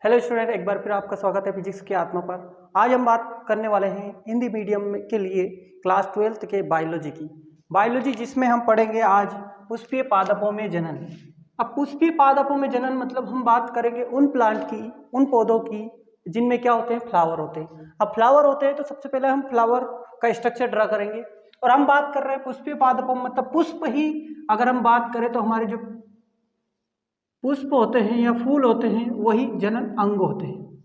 Hello student, एक बार फिर आपका स्वागत है फिजिक्स की आत्मा पर। आज हम बात करने वाले हैं हिंदी मीडियम के लिए क्लास 12th के बायोलॉजी की। बायोलॉजी जिसमें हम पढ़ेंगे आज पुष्पीय पादपों में जनन। अब पुष्पीय पादपों में जनन मतलब हम बात करेंगे उन प्लांट की, उन पौधों की जिनमें क्या होते हैं, फ्लावर होते हैं। अब फ्लावर होते हैं तो सबसे पहले हम फ्लावर का स्ट्रक्चर ड्रा करेंगे। और हम बात कर रहे हैं पुष्पीय पादपों मतलब पुष्प ही अगर हम बात करें तो हमारे जो पुष्प होते हैं या फूल होते हैं वही जनन अंग होते हैं,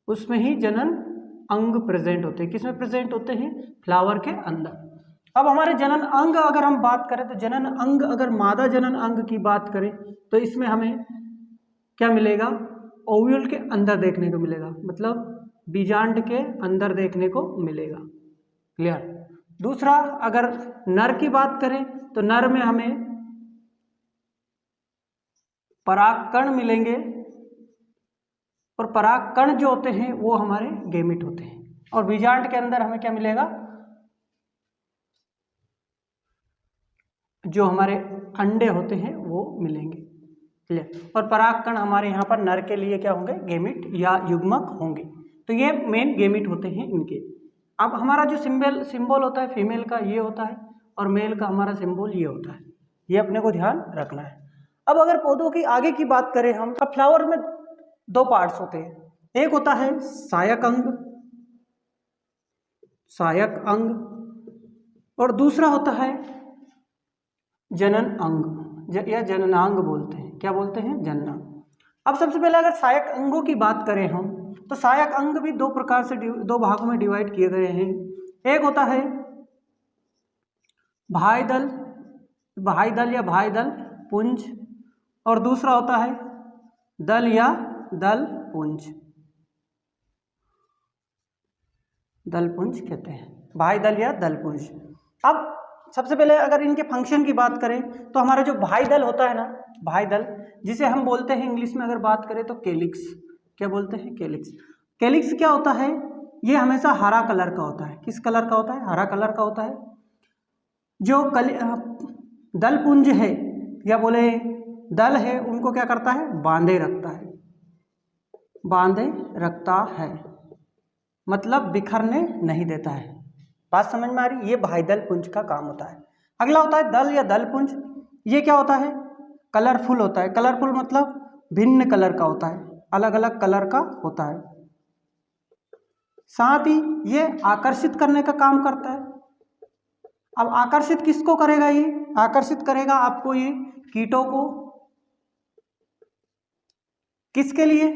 उसमें ही जनन अंग प्रेजेंट होते हैं। किसमें प्रेजेंट होते हैं? फ्लावर के अंदर। अब हमारे जनन अंग अगर हम बात करें तो जनन अंग, अगर मादा जनन अंग की बात करें तो इसमें हमें क्या मिलेगा? ओव्यूल के अंदर देखने को मिलेगा, मतलब बीजांड के अंदर देखने को मिलेगा। क्लियर? दूसरा, अगर नर की बात करें तो नर में हमें परागकण मिलेंगे और परागकण जो होते हैं वो हमारे गैमेट होते हैं। और बीजांड के अंदर हमें क्या मिलेगा? जो हमारे अंडे होते हैं वो मिलेंगे। क्लियर? और परागकण हमारे यहाँ पर नर के लिए क्या होंगे? गैमेट या युग्मक होंगे। तो ये मेन गैमेट होते हैं इनके। अब हमारा जो सिंबल होता है फीमेल का ये होता है और मेल का हमारा सिंबल ये होता है। ये अपने को ध्यान रखना है। अब अगर पौधों की आगे की बात करें हम, अब फ्लावर में दो पार्ट्स होते हैं। एक होता है सहायक अंग, सहायक अंग, और दूसरा होता है जनन अंग या जननांग बोलते हैं। क्या बोलते हैं? जननांग। अब सबसे पहले अगर सहायक अंगों की बात करें हम तो सहायक अंग भी दो प्रकार से दो भागों में डिवाइड किए गए हैं। एक होता है बाह्यदल, बाह्यदल या बाह्यदल पुंज, और दूसरा होता है दल या दल पुंज। दल पुंज कहते हैं, बाह्यदल या दल पुंज। अब सबसे पहले अगर इनके फंक्शन की बात करें तो हमारा जो बाह्यदल होता है ना, बाह्यदल जिसे हम बोलते हैं इंग्लिश में अगर बात करें तो कैलिक्स। क्या बोलते हैं? कैलिक्स। कैलिक्स क्या होता है? ये हमेशा हरा कलर का होता है। किस कलर का होता है? हरा कलर का होता है। जो दल पुंज है या बोले दल है उनको क्या करता है? बांधे रखता है, बांधे रखता है मतलब बिखरने नहीं देता है। बात समझ में आ रही? ये बाह्यदल पुंज का काम होता है। अगला होता है दल या दल पुंज। ये क्या होता है? कलरफुल होता है। कलरफुल मतलब भिन्न कलर का होता है, अलग अलग कलर का होता है। साथ ही ये आकर्षित करने का काम करता है। अब आकर्षित किसको करेगा? ये आकर्षित करेगा आपको ये कीटों को। किसके लिए?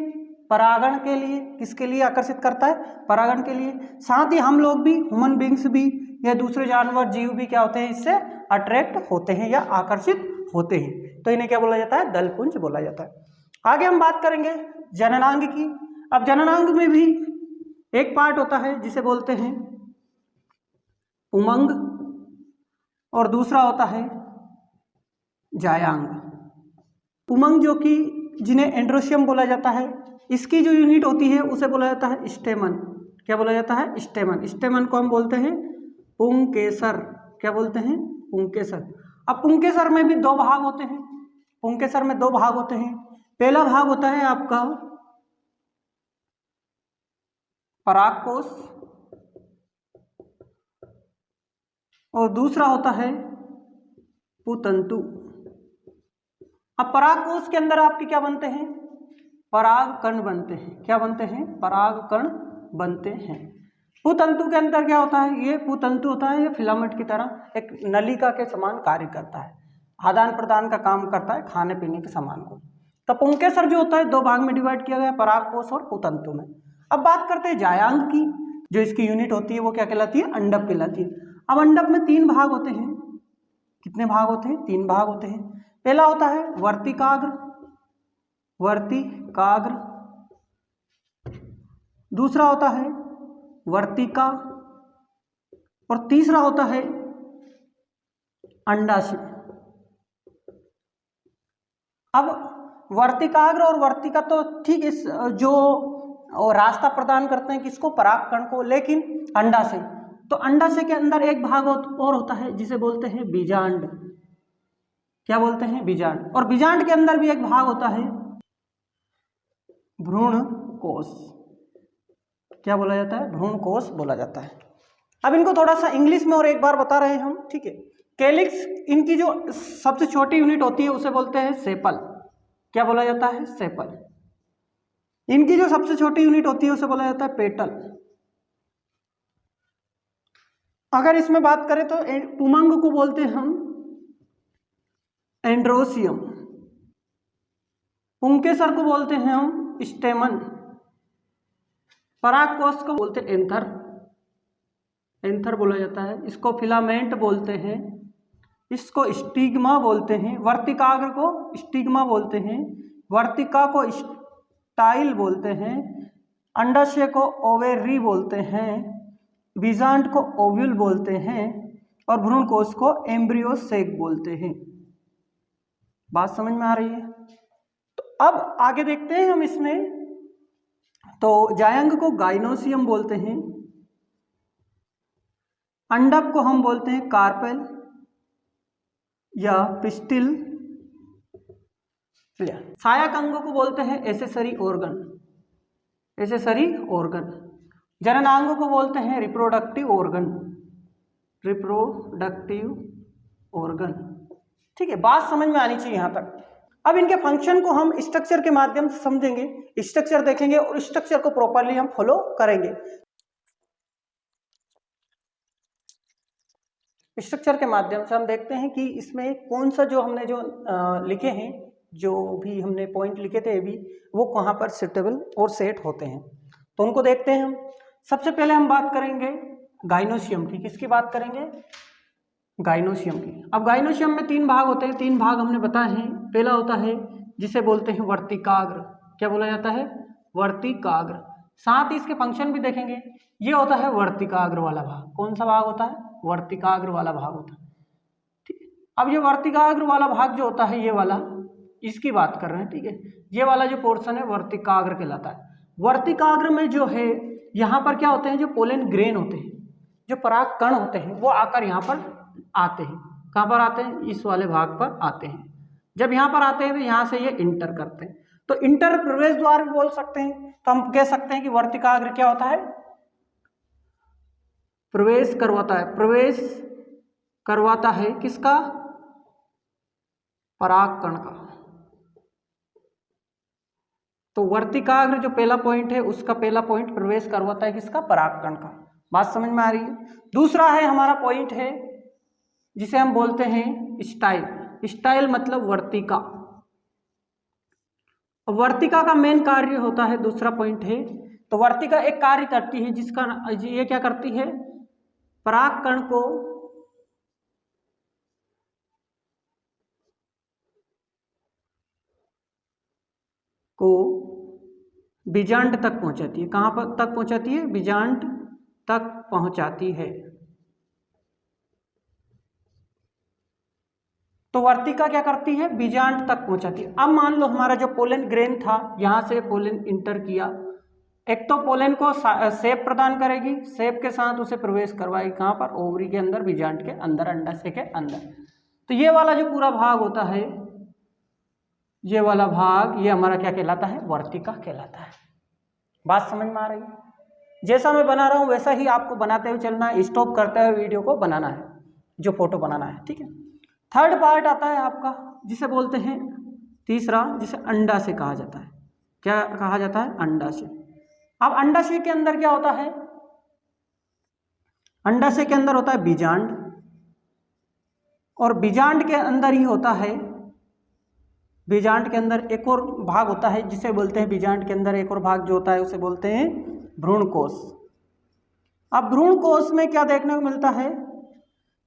परागण के लिए। किसके लिए आकर्षित करता है? परागण के लिए। साथ ही हम लोग भी, ह्यूमन बींग्स भी या दूसरे जानवर जीव भी क्या होते हैं? इससे अट्रैक्ट होते हैं या आकर्षित होते हैं। तो इन्हें क्या बोला जाता है? दलपुंज बोला जाता है। आगे हम बात करेंगे जननांग की। अब जननांग में भी एक पार्ट होता है जिसे बोलते हैं उमंग, और दूसरा होता है जायांग। उमंग जो कि जिन्हें एंड्रोशियम बोला जाता है, इसकी जो यूनिट होती है उसे बोला जाता है स्टेमन। क्या बोला जाता है? स्टेमन। स्टेमन को हम बोलते हैं पुंकेसर। क्या बोलते हैं? पुंकेसर। अब पुंकेसर में भी दो भाग होते हैं। पुंकेसर में दो भाग होते हैं। पहला भाग होता है आपका परागकोश और दूसरा होता है पुतंतु। अब परागकोश के अंदर आपके क्या बनते हैं? परागकण बनते हैं। क्या बनते हैं? परागकण बनते हैं। पुतंतु के अंदर क्या होता है? ये पुतंतु होता है, ये फिलामेंट की तरह एक नलिका के समान कार्य करता है, आदान प्रदान का काम करता है खाने पीने के सामान को। तो पुंकेसर जो होता है दो भाग में डिवाइड किया गया, परागकोश और पुतंतु में। अब बात करते हैं जायांग की। जो इसकी यूनिट होती है वो क्या कहलाती है? अंडक कहलाती है। अब अंडक में तीन भाग होते हैं। कितने भाग होते हैं? तीन भाग होते हैं। पहला होता है वर्तिकाग्र, वर्तिकाग्र। दूसरा होता है वर्तिका, और तीसरा होता है अंडाशय। अब वर्तिकाग्र और वर्तिका तो ठीक इस जो रास्ता प्रदान करते हैं किसको? परागकण को। लेकिन अंडाशय, तो अंडाशय के अंदर एक भाग और होता है जिसे बोलते हैं बीजांड। क्या बोलते हैं? बीजांड। और बीजांड के अंदर भी एक भाग होता है भ्रूण कोश क्या बोला जाता है? भ्रूण कोश बोला जाता है। अब इनको थोड़ा सा इंग्लिश में और एक बार बता रहे हैं हम, ठीक है। कैलिक्स, इनकी जो सबसे छोटी यूनिट होती है उसे बोलते हैं सेपल। क्या बोला जाता है? सेपल। इनकी जो सबसे छोटी यूनिट होती है उसे बोला जाता है पेटल। अगर इसमें बात करें तो पुमंग को बोलते हैं हम एंड्रोसियम, पुंकेसर को बोलते हैं हम स्टेमन, परागकोश को बोलते हैं एंथर, एंथर बोला जाता है। इसको फिलामेंट बोलते हैं, इसको स्टिग्मा बोलते हैं, वर्तिकाग्र को स्टिग्मा बोलते हैं, वर्तिका को स्टाइल बोलते हैं, अंडाशय को ओवेरी बोलते हैं, बीजांड को ओव्यूल बोलते हैं और भ्रूण कोश को एम्ब्रियो सेक बोलते हैं। बात समझ में आ रही है? तो अब आगे देखते हैं हम इसमें। तो जायंग को गाइनोसियम बोलते हैं, अंडक को हम बोलते हैं कार्पेल या पिस्टिल, सहायक अंगों को बोलते हैं एसेसरी ऑर्गन, एसेसरी ऑर्गन, जननांगों को बोलते हैं रिप्रोडक्टिव ऑर्गन, रिप्रोडक्टिव ऑर्गन। ठीक है, बात समझ में आनी चाहिए यहाँ तक। अब इनके फंक्शन को हम स्ट्रक्चर के माध्यम से समझेंगे, स्ट्रक्चर देखेंगे और स्ट्रक्चर को प्रॉपरली हम फॉलो करेंगे। स्ट्रक्चर के माध्यम से हम देखते हैं कि इसमें कौन सा जो हमने जो लिखे हैं, जो भी हमने पॉइंट लिखे थे अभी, वो कहाँ पर सुटेबल और सेट होते हैं, तो उनको देखते हैं हम। सबसे पहले हम बात करेंगे गाइनोसियम की। किसकी बात करेंगे? गाइनोसियम की। अब गाइनोसियम में 3 भाग होते हैं, 3 भाग हमने बताए हैं। पहला होता है जिसे बोलते हैं वर्तिकाग्र। क्या बोला जाता है? वर्तिकाग्र। साथ ही इसके फंक्शन भी देखेंगे। ये होता है वर्तिकाग्र वाला भाग। कौन सा भाग होता है? वर्तिकाग्र वाला भाग होता है। ठीक है, अब ये वर्तिकाग्र वाला भाग जो होता है, ये वाला, इसकी बात कर रहे हैं। ठीक है, ये वाला जो पोर्शन है वर्तिकाग्र कहलाता है। वर्तिकाग्र में जो है, यहाँ पर क्या होते हैं, जो पोलन ग्रेन होते हैं, जो पराग कण होते हैं, वो आकर यहाँ पर आते हैं। कहाँ पर आते हैं? इस वाले भाग पर आते हैं। जब यहाँ पर आते हैं तो यहाँ से ये इंटर करते हैं, तो इंटर प्रवेश द्वार भी बोल सकते हैं। तो हम कह सकते हैं कि वर्तिकाग्र क्या होता है? प्रवेश करवाता है। प्रवेश करवाता है किसका? पराग कण का। तो वर्तिकाग्र जो पहला पॉइंट है, उसका पहला पॉइंट प्रवेश करवाता है किसका? पराग कण का। बात समझ में आ रही है? दूसरा है हमारा पॉइंट है जिसे हम बोलते हैं स्टाइल। स्टाइल मतलब वर्तिका। वर्तिका का मेन कार्य होता है, दूसरा पॉइंट है, तो वर्तिका एक कार्य करती है जिसका ये क्या करती है? पराग कण को बीजांड तक पहुंचाती है। कहाँ पर तक पहुंचाती है? बीजांड तक पहुंचाती है। तो वर्तिका क्या करती है? बीजांड तक पहुंचाती है। अब मान लो हमारा जो पोलन ग्रेन था, यहाँ से पोलन इंटर किया, एक तो पोलन को सेप प्रदान करेगी, सेप के साथ उसे प्रवेश करवाएगी कहाँ पर? ओवरी के अंदर, बीजांड के अंदर, अंडाशय के अंदर। तो ये वाला जो पूरा भाग होता है, ये वाला भाग, ये हमारा क्या कहलाता है? वर्तिका कहलाता है। बात समझ में आ रही है? जैसा मैं बना रहा हूँ वैसा ही आपको बनाते हुए चलना है, स्टॉप करते हुए वीडियो को बनाना है, जो फोटो बनाना है। ठीक है, थर्ड पार्ट आता है आपका जिसे बोलते हैं तीसरा, जिसे अंडाशय कहा जाता है। क्या कहा जाता है? अंडाशय। अब अंडाशय के अंदर क्या होता है? अंडाशय के अंदर होता है बीजांड, और बीजांड के अंदर ही होता है, बीजांड के अंदर एक और भाग होता है जिसे बोलते हैं, बीजांड के अंदर एक और भाग जो होता है उसे बोलते हैं भ्रूण कोश। अब भ्रूण कोश में क्या देखने को मिलता है?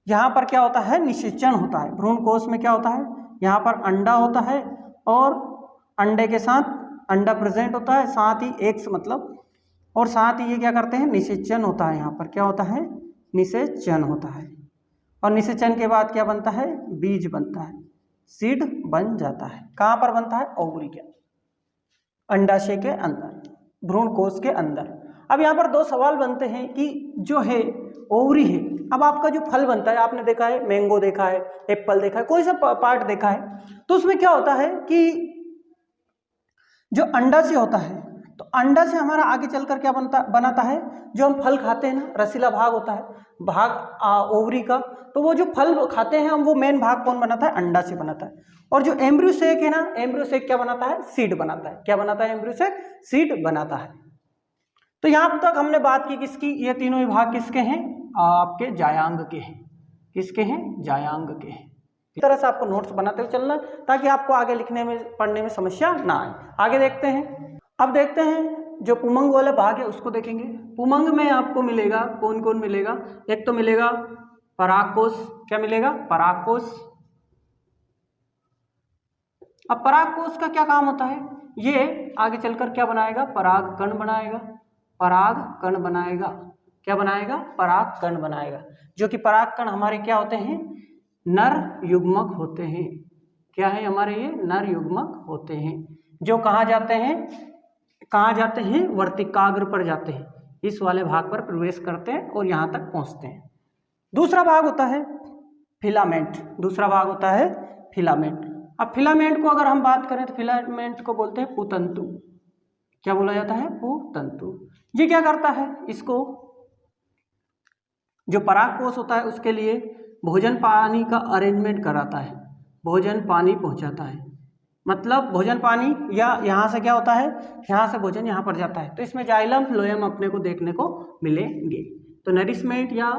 यहाँ पर क्या होता है? निषेचन होता है। भ्रूण कोश में क्या होता है? यहाँ पर अंडा होता है और अंडे के साथ अंडा प्रेजेंट होता है, साथ ही एक्स मतलब, और साथ ही ये क्या करते हैं? निषेचन होता है। यहाँ पर क्या होता है? निषेचन होता है। और निषेचन के बाद क्या बनता है? बीज बनता है, सीड बन जाता है। कहाँ पर बनता है? ओवरी के, अंडाशय के अंदर, भ्रूण कोश के अंदर। अब यहाँ पर 2 सवाल बनते हैं कि जो है ओवरी है, अब आपका जो फल बनता है, आपने देखा है मैंगो देखा है, एप्पल देखा है, कोई सा पार्ट देखा है, तो उसमें क्या होता है कि जो अंडा से होता है, तो अंडा से हमारा आगे चलकर क्या बनाता है, जो हम फल खाते हैं ना, रसीला भाग होता है भाग ओवरी का, तो वो जो फल खाते हैं हम, वो मेन भाग कौन बनाता है, अंडा से बनाता है। और जो एम्ब्रियो सेक है ना, एम्ब्रियो सेक क्या बनाता है, सीड बनाता है। क्या बनाता है एम्ब्रियो सेक, सीड बनाता है। तो यहाँ तक हमने बात की किसकी, ये तीनों ही भाग किसके हैं, आपके जायांग के हैं। किसके हैं, जायांग के हैं। इस तरह से आपको नोट्स बनाते हुए चलना, ताकि आपको आगे लिखने में पढ़ने में समस्या ना आए। आगे देखते हैं। अब देखते हैं जो पुमंग वाला भाग है उसको देखेंगे। पुमंग में आपको मिलेगा कौन कौन मिलेगा, एक तो मिलेगा पराग कोश। क्या मिलेगा, पराग कोश। अब पराग कोश का क्या काम होता है, ये आगे चलकर क्या बनाएगा, पराग कण बनाएगा। पराग कण बनाएगा। क्या बनाएगा, पराग कण बनाएगा। जो कि पराग कण हमारे क्या होते हैं, नर युग्मक होते हैं। क्या है हमारे, ये नर युग्मक होते हैं, जो कहाँ जाते हैं, कहाँ जाते हैं, वर्तिकाग्र पर जाते हैं। इस वाले भाग पर प्रवेश करते हैं और यहाँ तक पहुँचते हैं। दूसरा भाग होता है फिलामेंट। दूसरा भाग होता है फिलामेंट। अब फिलामेंट को अगर हम बात करें तो फिलामेंट को बोलते हैं पुतंतु। क्या बोला जाता है, पुतंतु। ये क्या करता है, इसको जो पराग कोश होता है उसके लिए भोजन पानी का अरेंजमेंट कराता है, भोजन पानी पहुंचाता है। मतलब भोजन पानी, या यहाँ से क्या होता है, यहाँ से भोजन यहाँ पर जाता है, तो इसमें जाइलम फ्लोएम अपने को देखने को मिलेंगे। तो नरिशमेंट या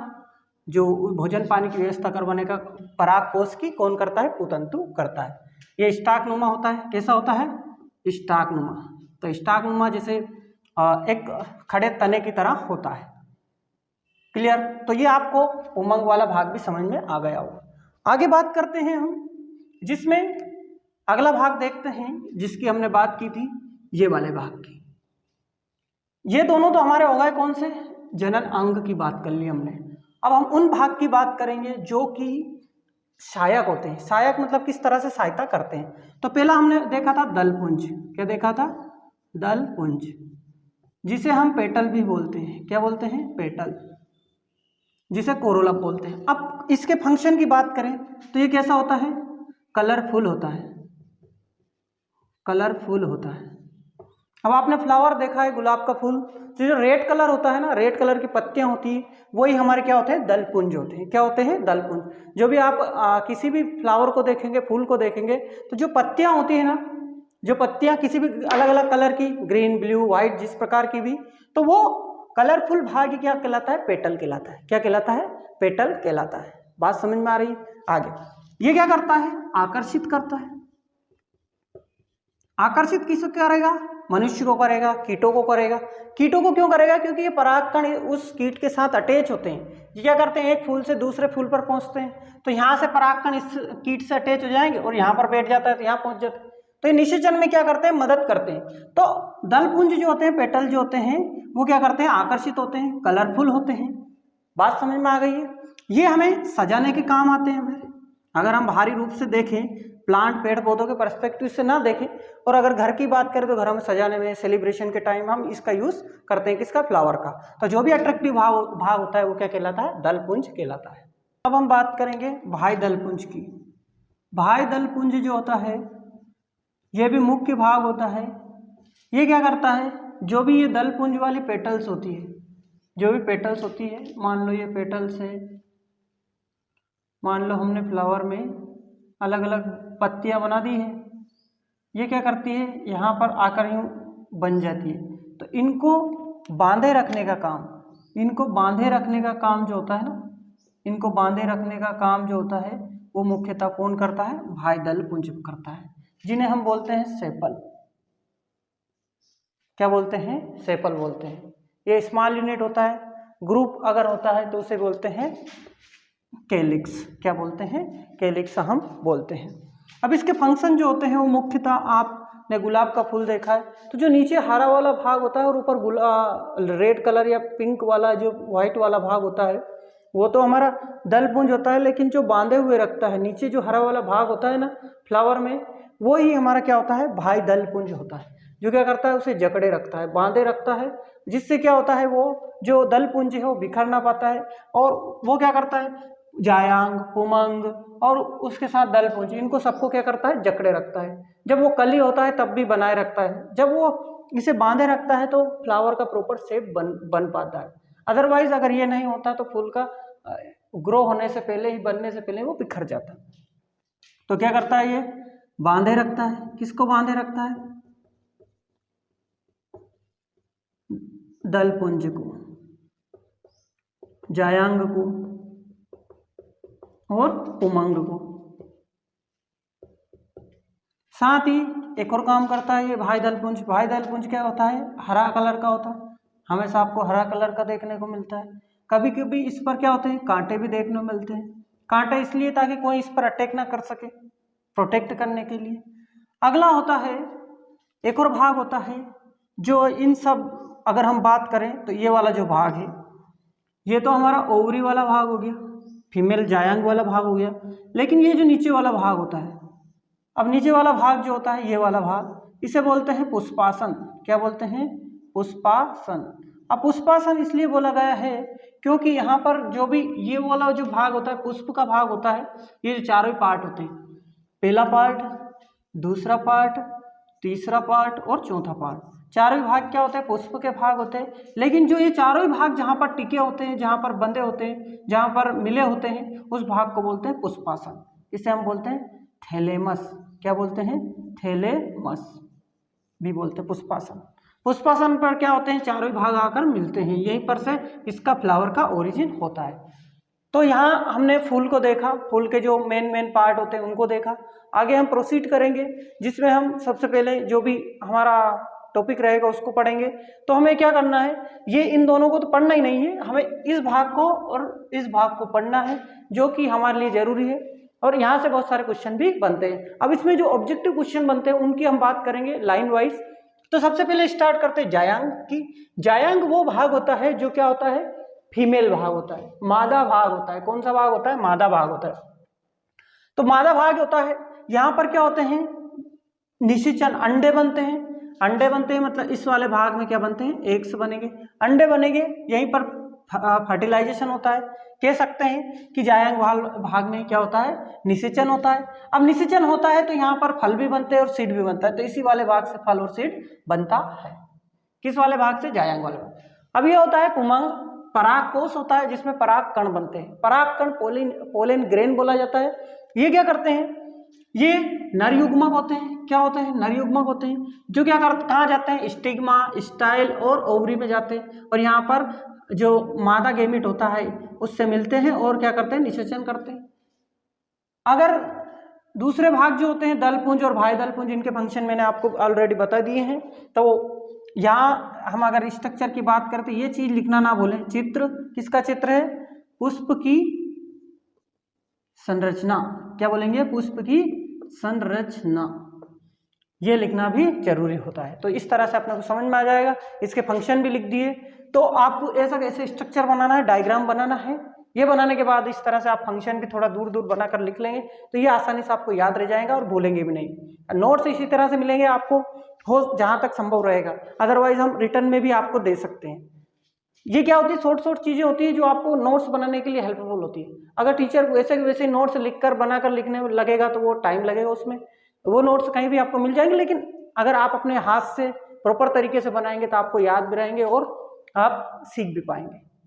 जो भोजन पानी की व्यवस्था करवाने का पराग कोश की कौन करता है, पुतंतु करता है। ये स्टाक नुमा होता है। कैसा होता है, स्टाक नुमा। तो स्टाक नुमा जैसे एक खड़े तने की तरह होता है। क्लियर। तो ये आपको उमंग वाला भाग भी समझ में आ गया होगा। आगे बात करते हैं हम, जिसमें अगला भाग देखते हैं जिसकी हमने बात की थी, ये वाले भाग की। ये दोनों तो हमारे हो गए कौन से, जनन अंग की बात कर ली हमने। अब हम उन भाग की बात करेंगे जो कि सहायक होते हैं। सहायक मतलब किस तरह से सहायता करते हैं। तो पहला हमने देखा था दलपुंज। क्या देखा था, दलपुंज, जिसे हम पेटल भी बोलते हैं। क्या बोलते हैं, पेटल, जिसे कोरोला बोलते हैं। अब इसके फंक्शन की बात करें तो ये कैसा होता है, कलरफुल होता है। कलरफुल होता है। अब आपने फ्लावर देखा है, गुलाब का फूल, तो जो रेड कलर होता है ना, रेड कलर की पत्तियां होती है, वही हमारे क्या होते हैं, दलपुंज होते हैं। क्या होते हैं, दलपुंज। जो भी आप किसी भी फ्लावर को देखेंगे, फूल को देखेंगे, तो जो पत्तियां होती है ना, जो पत्तियां किसी भी अलग अलग कलर की, ग्रीन, ब्लू, व्हाइट, जिस प्रकार की भी, तो वो कलरफुल भाग क्या कहलाता है, पेटल कहलाता है। क्या कहलाता है, पेटल कहलाता है। बात समझ में आ रही है। आगे ये क्या करता है, आकर्षित करता है। आकर्षित किसको करेगा, मनुष्य को करेगा, कीटों को करेगा। कीटों को क्यों करेगा, क्योंकि ये परागकण उस कीट के साथ अटैच होते हैं। ये क्या करते हैं, एक फूल से दूसरे फूल पर पहुंचते हैं, तो यहाँ से परागकण इस कीट से अटैच हो जाएंगे और यहाँ पर बैठ जाता है, तो यहाँ पहुंच जाता है। तो ये निषेचन में क्या करते हैं, मदद करते हैं। तो दलपुंज जो होते हैं, पेटल जो होते हैं, वो क्या करते हैं, आकर्षित होते हैं, कलरफुल होते हैं। बात समझ में आ गई है। ये हमें सजाने के काम आते हैं हमें। अगर हम बाहरी रूप से देखें, प्लांट, पेड़ पौधों के पर्सपेक्टिव से ना देखें, और अगर घर की बात करें तो घर में सजाने में, सेलिब्रेशन के टाइम हम इसका यूज करते हैं। किसका, फ्लावर का। तो जो भी अट्रैक्टिव भाग होता है वो क्या कहलाता है, दलपुंज कहलाता है। अब हम बात करेंगे भाई दलपुंज की। भाई दलपुंज जो होता है, ये भी मुख्य भाग होता है। ये क्या करता है, जो भी ये दलपुंज वाली पेटल्स होती है, जो भी पेटल्स होती है, मान लो ये पेटल्स है, मान लो हमने फ्लावर में अलग अलग पत्तियां बना दी है, ये क्या करती है, यहाँ पर आकर यूँ बन जाती है। तो इनको बांधे रखने का काम, इनको बांधे रखने का काम जो होता है ना, इनको बांधे रखने का काम जो होता है वो मुख्यतः कौन करता है, भाई दलपुंज करता है, जिन्हें हम बोलते हैं सेपल। क्या बोलते हैं, सेपल बोलते हैं। ये स्मॉल यूनिट होता है, ग्रुप अगर होता है तो उसे बोलते हैं कैलिक्स। क्या बोलते हैं, कैलिक्स हम बोलते हैं। अब इसके फंक्शन जो होते हैं वो मुख्यतः, आपने गुलाब का फूल देखा है, तो जो नीचे हरा वाला भाग होता है और ऊपर रेड कलर या पिंक वाला जो व्हाइट वाला भाग होता है, वो तो हमारा दलपुंज होता है। लेकिन जो बांधे हुए रखता है, नीचे जो हरा वाला भाग होता है ना फ्लावर में, वो ही हमारा क्या होता है, भाई दलपुंज होता है। जो क्या करता है, उसे जकड़े रखता है, बांधे रखता है, जिससे क्या होता है, वो जो दलपुंज है वो बिखर ना पाता है। और वो क्या करता है, जायांग, पुमंग और उसके साथ दलपुंज, इनको सबको क्या करता है, जकड़े रखता है। जब वो कली होता है तब भी बनाए रखता है, जब वो इसे बांधे रखता है तो फ्लावर का प्रॉपर शेप बन पाता है। अदरवाइज अगर ये नहीं होता तो फूल का ग्रो होने से पहले ही, बनने से पहले वो बिखर जाता है। तो क्या करता है, ये बांधे रखता है। किसको बांधे रखता है, दलपुंज को, जायांग को और पुमंग को। साथ ही एक और काम करता है ये भाई दलपुंज। भाई दलपुंज क्या होता है, हरा कलर का होता है, हमेशा आपको हरा कलर का देखने को मिलता है। कभी कभी इस पर क्या होते हैं, कांटे भी देखने को मिलते हैं। कांटे इसलिए ताकि कोई इस पर अटैक ना कर सके, प्रोटेक्ट करने के लिए। अगला होता है, एक और भाग होता है जो इन सब, अगर हम बात करें तो ये वाला जो भाग है, ये तो हमारा ओवरी वाला भाग हो गया, फीमेल जायांग वाला भाग हो गया। लेकिन ये जो नीचे वाला भाग होता है, अब नीचे वाला भाग जो होता है, ये वाला भाग, इसे बोलते हैं पुष्पासन। क्या बोलते हैं, पुष्पासन। अब पुष्पासन इसलिए बोला गया है क्योंकि यहाँ पर जो भी ये वाला जो भाग होता है, पुष्प का भाग होता है, ये जो चारों पार्ट होते हैं, पहला पार्ट, दूसरा पार्ट, तीसरा पार्ट और चौथा पार्ट, चारों भाग क्या होते हैं, पुष्प के भाग होते हैं। लेकिन जो ये चारों भाग जहाँ पर टिके होते हैं, जहाँ पर बंधे होते हैं, जहाँ पर मिले होते हैं, उस भाग को बोलते हैं पुष्पासन। इसे हम बोलते हैं थैलेमस। क्या बोलते हैं, थैलेमस भी बोलते हैं पुष्पासन। पुष्पासन पर क्या होते हैं, चारों भाग आकर मिलते हैं, यहीं पर से इसका फ्लावर का ओरिजिन होता है। तो यहाँ हमने फूल को देखा, फूल के जो मेन पार्ट होते हैं उनको देखा। आगे हम प्रोसीड करेंगे, जिसमें हम सबसे पहले जो भी हमारा टॉपिक रहेगा उसको पढ़ेंगे। तो हमें क्या करना है, ये इन दोनों को तो पढ़ना ही नहीं है, हमें इस भाग को और इस भाग को पढ़ना है, जो कि हमारे लिए जरूरी है। और यहाँ से बहुत सारे क्वेश्चन भी बनते हैं। अब इसमें जो ऑब्जेक्टिव क्वेश्चन बनते हैं उनकी हम बात करेंगे लाइन वाइज। तो सबसे पहले स्टार्ट करते हैं जायांग की। जायांग वो भाग होता है जो क्या होता है, फीमेल भाग होता है, मादा भाग होता है। कौन सा भाग होता है, मादा भाग होता है। तो मादा भाग होता है, यहाँ पर क्या होते हैं, निषेचन, अंडे बनते हैं। अंडे बनते हैं मतलब इस वाले भाग में क्या बनते हैं, एग्स बनेंगे, अंडे बनेंगे, यहीं पर फर्टिलाइजेशन होता है। कह सकते हैं कि जायांग भाग में क्या होता है, निषेचन होता है। अब निषेचन होता है तो यहाँ पर फल भी बनते हैं और सीड भी बनता है, तो इसी वाले भाग से फल और सीड बनता है। किस वाले भाग से, जायांग वाले भाग। अब ये होता है पुमंग, पराग कोष होता है जिसमें पराग कण बनते हैं। पराग कण पोलेन ग्रेन बोला जाता है। ये क्या करते हैं, ये नरयुग्मक होते हैं। क्या होते हैं, नरयुग्मक होते हैं, जो क्या करते, कहाँ जाते हैं, स्टिग्मा, स्टाइल और ओवरी में जाते हैं, और यहाँ पर जो मादा गेमिट होता है उससे मिलते हैं और क्या करते हैं, निषेचन करते हैं। अगर दूसरे भाग जो होते हैं, दलपुंज और भाई दलपुंज, इनके फंक्शन मैंने आपको ऑलरेडी बता दिए हैं। तो यहाँ हम अगर स्ट्रक्चर की बात करें तो ये चीज लिखना ना भूलें, चित्र, किसका चित्र है, पुष्प की संरचना। क्या बोलेंगे, पुष्प की संरचना, ये लिखना भी जरूरी होता है। तो इस तरह से अपने को समझ में आ जाएगा। इसके फंक्शन भी लिख दिए। तो आपको ऐसा कैसे स्ट्रक्चर बनाना है, डायग्राम बनाना है। ये बनाने के बाद इस तरह से आप फंक्शन भी थोड़ा दूर दूर बनाकर लिख लेंगे तो ये आसानी से आपको याद रह जाएगा और भूलेंगे भी नहीं। नोट्स इसी तरह से मिलेंगे आपको, हो जहाँ तक संभव रहेगा, अदरवाइज हम रिटर्न में भी आपको दे सकते हैं। ये क्या होती है, शॉर्ट चीजें होती है जो आपको नोट्स बनाने के लिए हेल्पफुल होती है। अगर टीचर वैसे वैसे नोट्स लिखकर बनाकर लिखने में लगेगा तो वो टाइम लगेगा, उसमें वो नोट्स कहीं भी आपको मिल जाएंगे। लेकिन अगर आप अपने हाथ से प्रॉपर तरीके से बनाएंगे तो आपको याद भी रहेंगे और आप सीख भी पाएंगे।